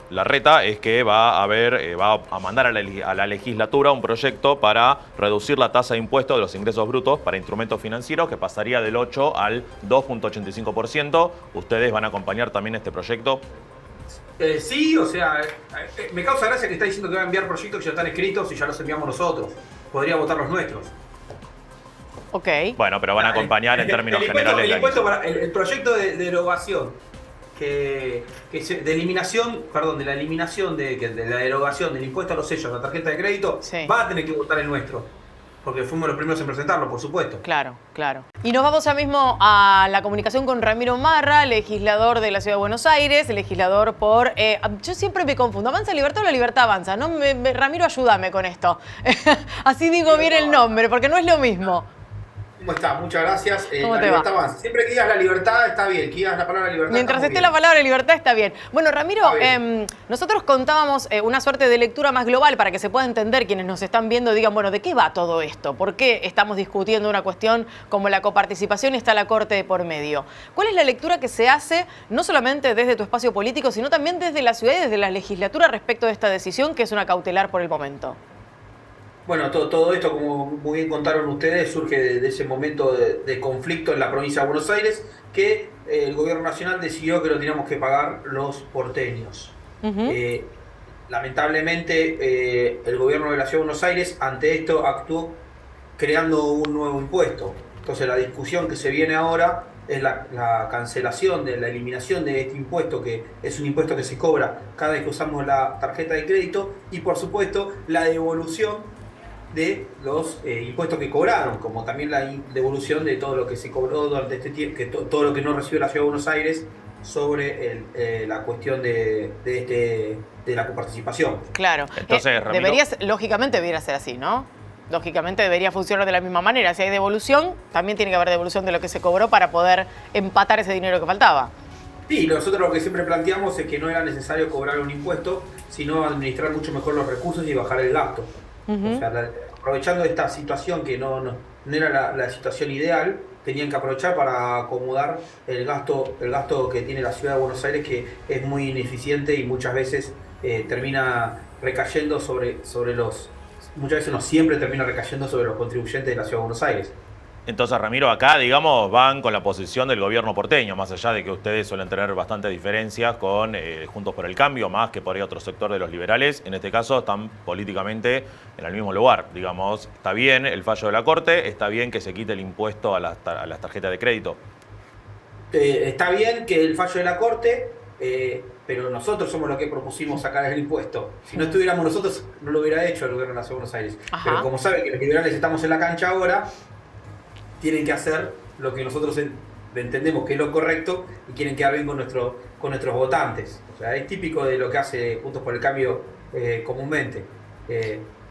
Larreta es que va a mandar a la legislatura un proyecto para reducir la tasa de impuesto de los ingresos brutos para instrumentos financieros, que pasaría del 8 al 2,85%. ¿Ustedes van a acompañar también este proyecto? Sí, o sea, me causa gracia que está diciendo que va a enviar proyectos que ya están escritos y ya los enviamos nosotros. Podría votar los nuestros. Ok. Bueno, pero van a acompañar en términos generales. El proyecto de derogación, de la eliminación de la derogación del impuesto a los sellos, a la tarjeta de crédito, Sí. va a tener que votar el nuestro. Porque fuimos los primeros en presentarlo, por supuesto. Claro, claro. Y nos vamos ya mismo a la comunicación con Ramiro Marra, legislador de la Ciudad de Buenos Aires, legislador por... yo siempre me confundo, ¿Avanza Libertad o La Libertad Avanza? No, Ramiro, ayúdame con esto. Así digo bien el nombre, porque no es lo mismo. ¿Cómo está? Muchas gracias. ¿Cómo La te libertad va? avanza. Siempre que digas la libertad está bien, que digas la palabra libertad. Mientras estamos esté bien. la palabra libertad está bien. Bueno, Ramiro, Está bien. nosotros contábamos una suerte de lectura más global para que se pueda entender, quienes nos están viendo digan, bueno, ¿de qué va todo esto? ¿Por qué estamos discutiendo una cuestión como la coparticipación y está la Corte de por medio? ¿Cuál es la lectura que se hace, no solamente desde tu espacio político, sino también desde la ciudad y desde la legislatura respecto de esta decisión, que es una cautelar por el momento? Bueno, todo esto, como muy bien contaron ustedes, surge de ese momento de conflicto en la provincia de Buenos Aires, que el gobierno nacional decidió que lo teníamos que pagar los porteños. Lamentablemente, el gobierno de la Ciudad de Buenos Aires, ante esto, actuó creando un nuevo impuesto. Entonces, la discusión que se viene ahora es la cancelación de la eliminación de este impuesto, que es un impuesto que se cobra cada vez que usamos la tarjeta de crédito, y por supuesto, la devolución de los impuestos que cobraron, como también la devolución de todo lo que se cobró durante este tiempo, todo lo que no recibió la Ciudad de Buenos Aires sobre la cuestión de la coparticipación. Claro. Entonces, Ramiro, Lógicamente debería ser así, ¿no? Lógicamente debería funcionar de la misma manera. Si hay devolución, también tiene que haber devolución de lo que se cobró para poder empatar ese dinero que faltaba. Sí, nosotros lo que siempre planteamos es que no era necesario cobrar un impuesto, sino administrar mucho mejor los recursos y bajar el gasto. O sea, aprovechando esta situación que no era la situación ideal, tenían que aprovechar para acomodar el gasto que tiene la Ciudad de Buenos Aires, que es muy ineficiente y muchas veces termina recayendo muchas veces no siempre termina recayendo sobre los contribuyentes de la Ciudad de Buenos Aires. entonces, Ramiro, acá, digamos, van con la posición del gobierno porteño, más allá de que ustedes suelen tener bastantes diferencias con Juntos por el Cambio, más que por ahí otro sector de los liberales. En este caso, están políticamente en el mismo lugar. Digamos, está bien el fallo de la Corte, está bien que se quite el impuesto a las tarjetas de crédito. Está bien que el fallo de la Corte, pero nosotros somos los que propusimos sacar el impuesto. Si no estuviéramos nosotros, no lo hubiera hecho el gobierno de la Ciudad de Buenos Aires. Ajá. Pero como saben que los liberales estamos en la cancha ahora, tienen que hacer lo que nosotros entendemos que es lo correcto y quieren quedar bien con nuestros votantes. O sea, es típico de lo que hace Juntos por el Cambio comúnmente.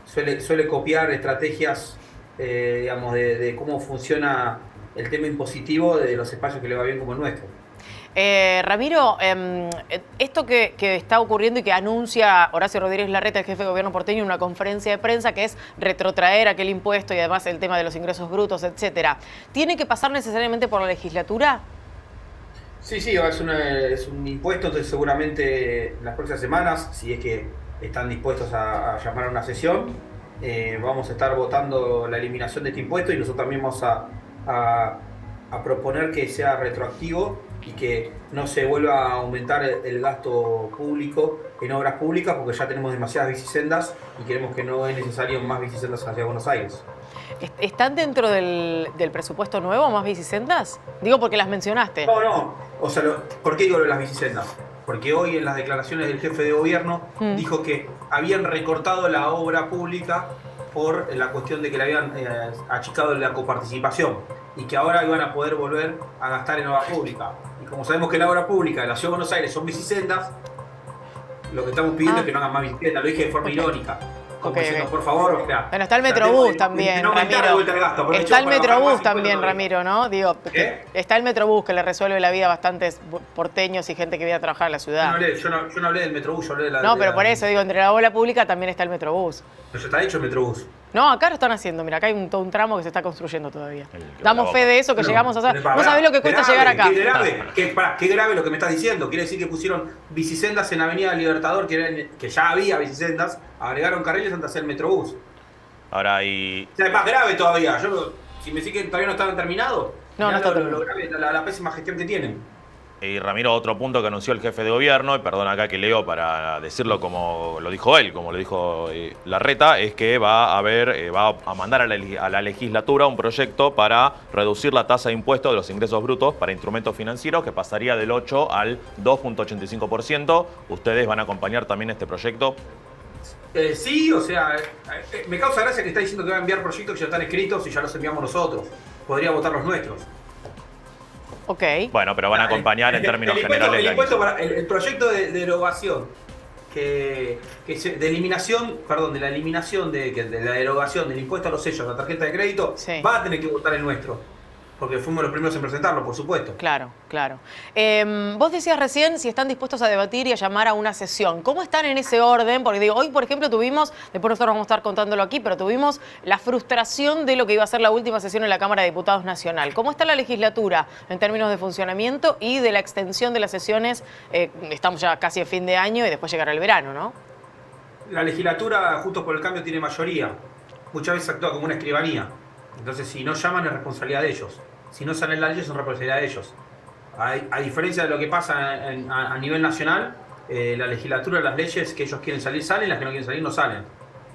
Suele copiar estrategias, digamos, de cómo funciona el tema impositivo de los espacios que le va bien como el nuestro. Ramiro, esto que está ocurriendo y que anuncia Horacio Rodríguez Larreta, el jefe de gobierno porteño, en una conferencia de prensa, que es retrotraer aquel impuesto y además el tema de los ingresos brutos, etcétera, ¿tiene que pasar necesariamente por la legislatura? Sí, es un impuesto, entonces seguramente en las próximas semanas, si es que están dispuestos a llamar a una sesión, vamos a estar votando la eliminación de este impuesto y nosotros también vamos a proponer que sea retroactivo y que no se vuelva a aumentar el gasto público en obras públicas, porque ya tenemos demasiadas bicisendas y queremos que no es necesario más bicisendas hacia Buenos Aires. ¿Están dentro del presupuesto nuevo más bicisendas? Digo porque las mencionaste. No. O sea, ¿por qué digo lo de las bicisendas? Porque hoy en las declaraciones del jefe de gobierno dijo que habían recortado la obra pública por la cuestión de que le habían achicado la coparticipación y que ahora iban a poder volver a gastar en obra pública. Y como sabemos que la obra pública de la Ciudad de Buenos Aires son bicisendas, lo que estamos pidiendo es que no hagan más bicisendas. Lo dije de forma irónica. Como diciendo, por favor, o sea... Bueno, está el Metrobús también, Ramiro. Está el Metrobús también, Ramiro, ¿no? Digo, está el Metrobús que le resuelve la vida a bastantes porteños y gente que viene a trabajar a la ciudad. Yo no hablé del Metrobús, yo hablé de la... No, pero por eso, digo, entre la obra pública también está el Metrobús. Pero ya está hecho el Metrobús. No, acá lo están haciendo. Mira, acá hay todo un tramo que se está construyendo todavía. que Damos va fe de eso, que llegamos a hacer. No sabés lo que cuesta llegar acá. Qué grave lo que me estás diciendo. Quiere decir que pusieron bicisendas en Avenida Libertador, que ya había bicisendas, agregaron carriles antes de hacer el Metrobús. Ahora O sea, es más grave todavía. Si me decís que todavía no estaban terminados, no está terminado. Lo grave, la pésima gestión que tienen. Y Ramiro, otro punto que anunció el jefe de gobierno, y perdón acá que leo para decirlo como lo dijo él, como lo dijo Larreta, es que va a mandar a la legislatura un proyecto para reducir la tasa de impuesto de los ingresos brutos para instrumentos financieros, que pasaría del 8 al 2.85%. ¿Ustedes van a acompañar también este proyecto? Sí, o sea, me causa gracia que está diciendo que va a enviar proyectos que ya están escritos y ya los enviamos nosotros. Podría votar los nuestros. Ok. Bueno, pero van a acompañar en términos generales. El proyecto de derogación, de la eliminación de la derogación del impuesto a los sellos, a la tarjeta de crédito, sí, va a tener que votar el nuestro. Porque fuimos los primeros en presentarlo, por supuesto. Claro, claro. Vos decías recién si están dispuestos a debatir y a llamar a una sesión. ¿Cómo están en ese orden? Porque digo, hoy, por ejemplo, después nosotros vamos a estar contándolo aquí, pero tuvimos la frustración de lo que iba a ser la última sesión en la Cámara de Diputados Nacional. ¿Cómo está la legislatura en términos de funcionamiento y de la extensión de las sesiones? Estamos ya casi a fin de año y después llegará el verano, ¿no? La legislatura, Juntos por el Cambio, tiene mayoría. Muchas veces actúa como una escribanía. Entonces, si no llaman, es responsabilidad de ellos. Si no salen las leyes, son responsabilidad de ellos. A diferencia de lo que pasa a nivel nacional, la legislatura, las leyes que ellos quieren salir, salen, las que no quieren salir, no salen.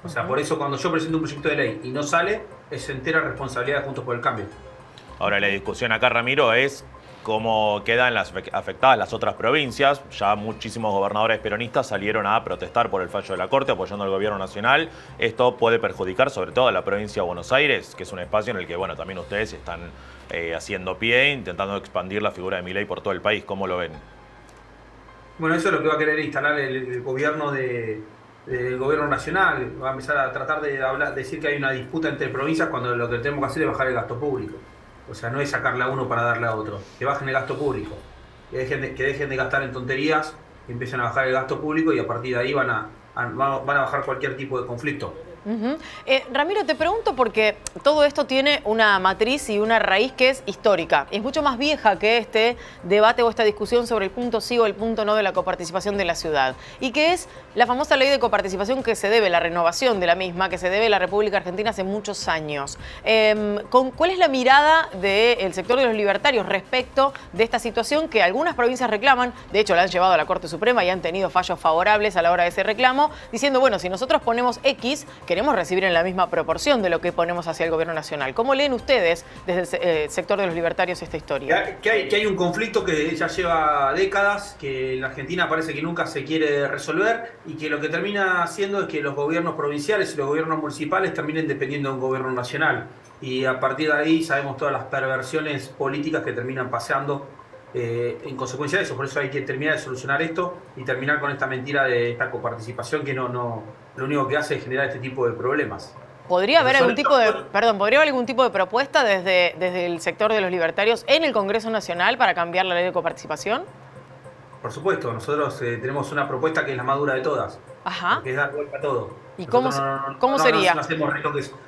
O sea, por eso cuando yo presento un proyecto de ley y no sale, es entera responsabilidad de Juntos por el Cambio. Ahora, la discusión acá, Ramiro, es cómo quedan afectadas las otras provincias. Ya muchísimos gobernadores peronistas salieron a protestar por el fallo de la Corte, apoyando al gobierno nacional. Esto puede perjudicar sobre todo a la provincia de Buenos Aires, que es un espacio en el que, bueno, también ustedes están haciendo pie, intentando expandir la figura de Milei por todo el país. ¿Cómo lo ven? Bueno, eso es lo que va a querer instalar el gobierno del gobierno nacional. Va a empezar a tratar de decir que hay una disputa entre provincias cuando lo que tenemos que hacer es bajar el gasto público. O sea, no es sacarle a uno para darle a otro. Que bajen el gasto público. Que dejen de gastar en tonterías, que empiecen a bajar el gasto público y a partir de ahí van a bajar cualquier tipo de conflicto. Ramiro, te pregunto porque todo esto tiene una matriz y una raíz que es histórica. Es mucho más vieja que este debate o esta discusión sobre el punto sí o el punto no de la coparticipación de la ciudad. Y que es la famosa ley de coparticipación que se debe, la renovación de la misma, que se debe a la República Argentina hace muchos años. ¿Cuál es la mirada del sector de los libertarios respecto de esta situación que algunas provincias reclaman? De hecho, la han llevado a la Corte Suprema y han tenido fallos favorables a la hora de ese reclamo, diciendo, bueno, si nosotros ponemos X, queremos recibir en la misma proporción de lo que ponemos hacia el gobierno nacional. ¿Cómo leen ustedes desde el sector de los libertarios esta historia? Que hay un conflicto que ya lleva décadas, que en la Argentina parece que nunca se quiere resolver y que lo que termina haciendo es que los gobiernos provinciales y los gobiernos municipales terminen dependiendo de un gobierno nacional. Y a partir de ahí sabemos todas las perversiones políticas que terminan pasando en consecuencia de eso. Por eso hay que terminar de solucionar esto y terminar con esta mentira de esta coparticipación que lo único que hace es generar este tipo de problemas. ¿Podría haber algún tipo de propuesta desde el sector de los libertarios en el Congreso Nacional para cambiar la ley de coparticipación? Por supuesto, nosotros tenemos una propuesta que es la más dura de todas. Ajá. Que es dar vuelta a todo. ¿Y cómo sería?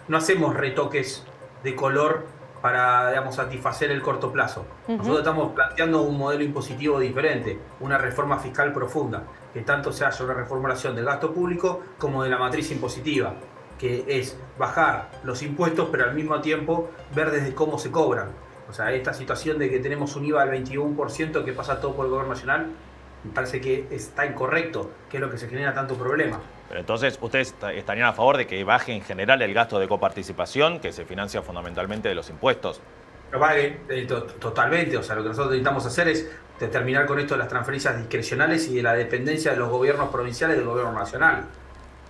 No hacemos retoques de color para, digamos, satisfacer el corto plazo. Nosotros estamos planteando un modelo impositivo diferente, una reforma fiscal profunda, que tanto se haya una reformulación del gasto público como de la matriz impositiva, que es bajar los impuestos, pero al mismo tiempo ver desde cómo se cobran. O sea, esta situación de que tenemos un IVA del 21% que pasa todo por el gobierno nacional, me parece que está incorrecto, que es lo que se genera tanto problema. Pero entonces, ¿ustedes estarían a favor de que baje en general el gasto de coparticipación, que se financia fundamentalmente de los impuestos? Pero vale, totalmente. O sea, lo que nosotros necesitamos hacer es terminar con esto de las transferencias discrecionales y de la dependencia de los gobiernos provinciales del gobierno nacional.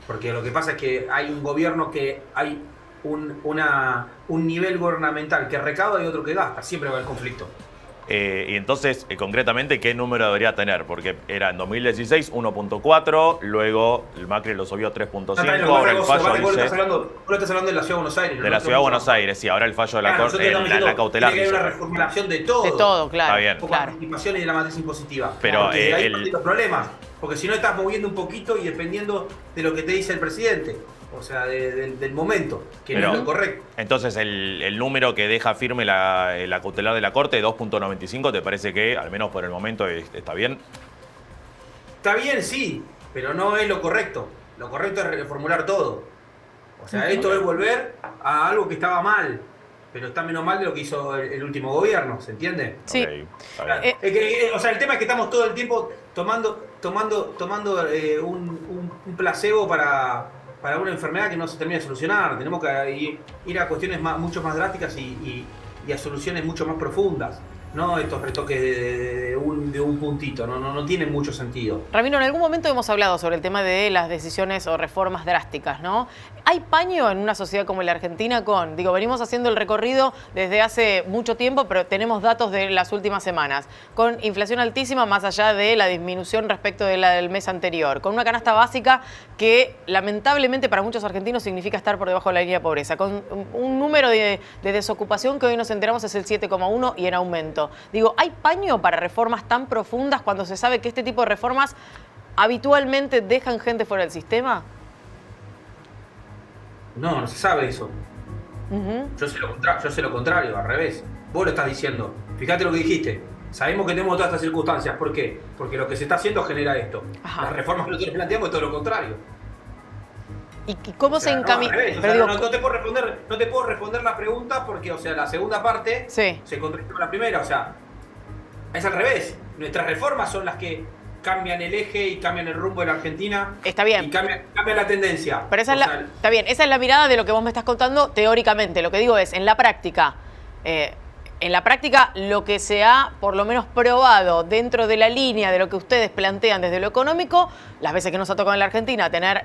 Porque lo que pasa es que hay un gobierno que hay un nivel gubernamental que recauda y otro que gasta. Siempre va a haber conflicto. Y entonces, concretamente, ¿qué número debería tener? Porque era en 2016 1.4, luego el Macri lo subió a 3.5, ahora el fallo dice... Vos estás hablando de la Ciudad de Buenos Aires. De la Ciudad de Buenos Aires, sí, ahora el fallo de la Corte, la cautelar. Tiene que haber una reformulación de todo. De todo, claro. Está bien. Con participación y de la matriz impositiva. Pero hay los problemas. Porque si no estás moviendo un poquito y dependiendo de lo que te dice el presidente. O sea, del momento, que no es lo correcto. Entonces, el número que deja firme la cautelar de la Corte, 2.95, ¿te parece que, al menos por el momento, está bien? Está bien, sí, pero no es lo correcto. Lo correcto es reformular todo. O sea, esto es volver a algo que estaba mal, pero está menos mal de lo que hizo el último gobierno, ¿se entiende? Sí. Okay, está bien. O sea, el tema es que estamos todo el tiempo tomando un placebo para una enfermedad que no se termina de solucionar. Tenemos que ir a cuestiones mucho más drásticas y a soluciones mucho más profundas. No estos retoques de un puntito, no tienen mucho sentido. Ramiro, en algún momento hemos hablado sobre el tema de las decisiones o reformas drásticas, ¿no? ¿Hay paño en una sociedad como la Argentina venimos haciendo el recorrido desde hace mucho tiempo, pero tenemos datos de las últimas semanas, con inflación altísima más allá de la disminución respecto de la del mes anterior, con una canasta básica que lamentablemente para muchos argentinos significa estar por debajo de la línea de pobreza, con un número de desocupación que hoy nos enteramos es el 7,1 y en aumento? ¿Hay paño para reformas tan profundas cuando se sabe que este tipo de reformas habitualmente dejan gente fuera del sistema? No se sabe eso. Yo sé lo contrario, al revés. Vos lo estás diciendo. Fíjate lo que dijiste. Sabemos que tenemos todas estas circunstancias. ¿Por qué? Porque lo que se está haciendo genera esto. Ajá. Las reformas que nosotros planteamos es todo lo contrario. ¿Y cómo se encamina? No te puedo responder la pregunta porque, o sea, la segunda parte sí. se contradice con la primera. O sea, es al revés. Nuestras reformas son las que cambian el eje y cambian el rumbo de la Argentina. Está bien. Y cambian la tendencia. Pero está bien, esa es la mirada de lo que vos me estás contando teóricamente. Lo que digo es, en la práctica, lo que se ha por lo menos probado dentro de la línea de lo que ustedes plantean desde lo económico, las veces que nos ha tocado en la Argentina tener,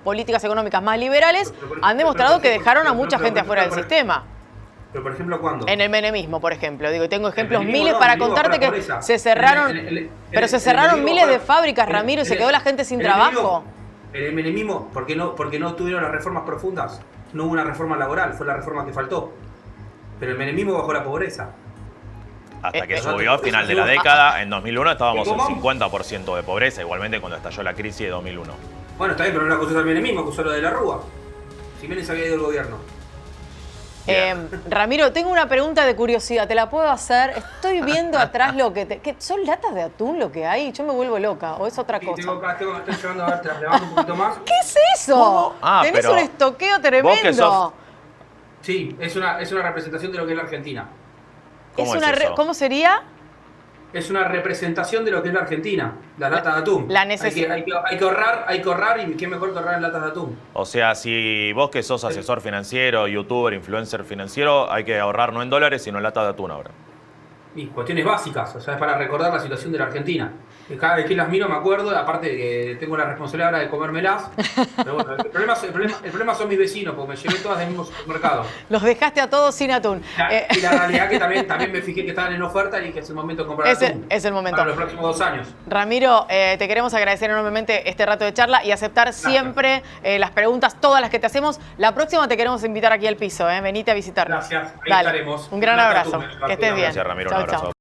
políticas económicas más liberales, han demostrado que dejaron a mucha gente afuera del sistema. Pero, por ejemplo, ¿cuándo? En el menemismo, por ejemplo. Tengo ejemplos miles para contarte que se cerraron, pero se cerraron miles de fábricas, Ramiro, y se quedó la gente sin trabajo. El menemismo, ¿por qué no tuvieron las reformas profundas? No hubo una reforma laboral, fue la reforma que faltó. Pero el menemismo bajó la pobreza. Hasta que subió a final de la década, en 2001 estábamos en 50% de pobreza, igualmente cuando estalló la crisis de 2001. Bueno, está bien, pero no la acusó el menemismo, acusó lo de la Rúa. Jiménez había ido al gobierno. Ramiro, tengo una pregunta de curiosidad, ¿te la puedo hacer? Estoy viendo atrás lo que ¿son latas de atún lo que hay? Yo me vuelvo loca, ¿o es otra cosa? Estoy llevando a ver, te las levanto un poquito más. ¿Qué es eso? Tenés un estoqueo tremendo. Sí, es una representación de lo que es la Argentina. ¿Cómo sería? Es una representación de lo que es la Argentina, la lata de atún. Hay que ahorrar y qué mejor que ahorrar en latas de atún. O sea, si vos que sos asesor financiero, youtuber, influencer financiero, hay que ahorrar no en dólares, sino en latas de atún ahora. Y cuestiones básicas, o sea, es para recordar la situación de la Argentina. Cada vez que las miro me acuerdo, aparte que tengo la responsabilidad ahora de comérmelas. Pero bueno, el problema son mis vecinos, porque me llevé todas del mismo supermercado. Los dejaste a todos sin atún. Y la realidad que también me fijé que estaban en oferta y que es el momento de comprar atún. Es el momento. Para los próximos 2 años. Ramiro, te queremos agradecer enormemente este rato de charla y aceptar siempre las preguntas, todas las que te hacemos. La próxima te queremos invitar aquí al piso, venite a visitarnos. Gracias, ahí estaremos. Un gran abrazo. Que estés bien. Gracias, Ramiro, un abrazo.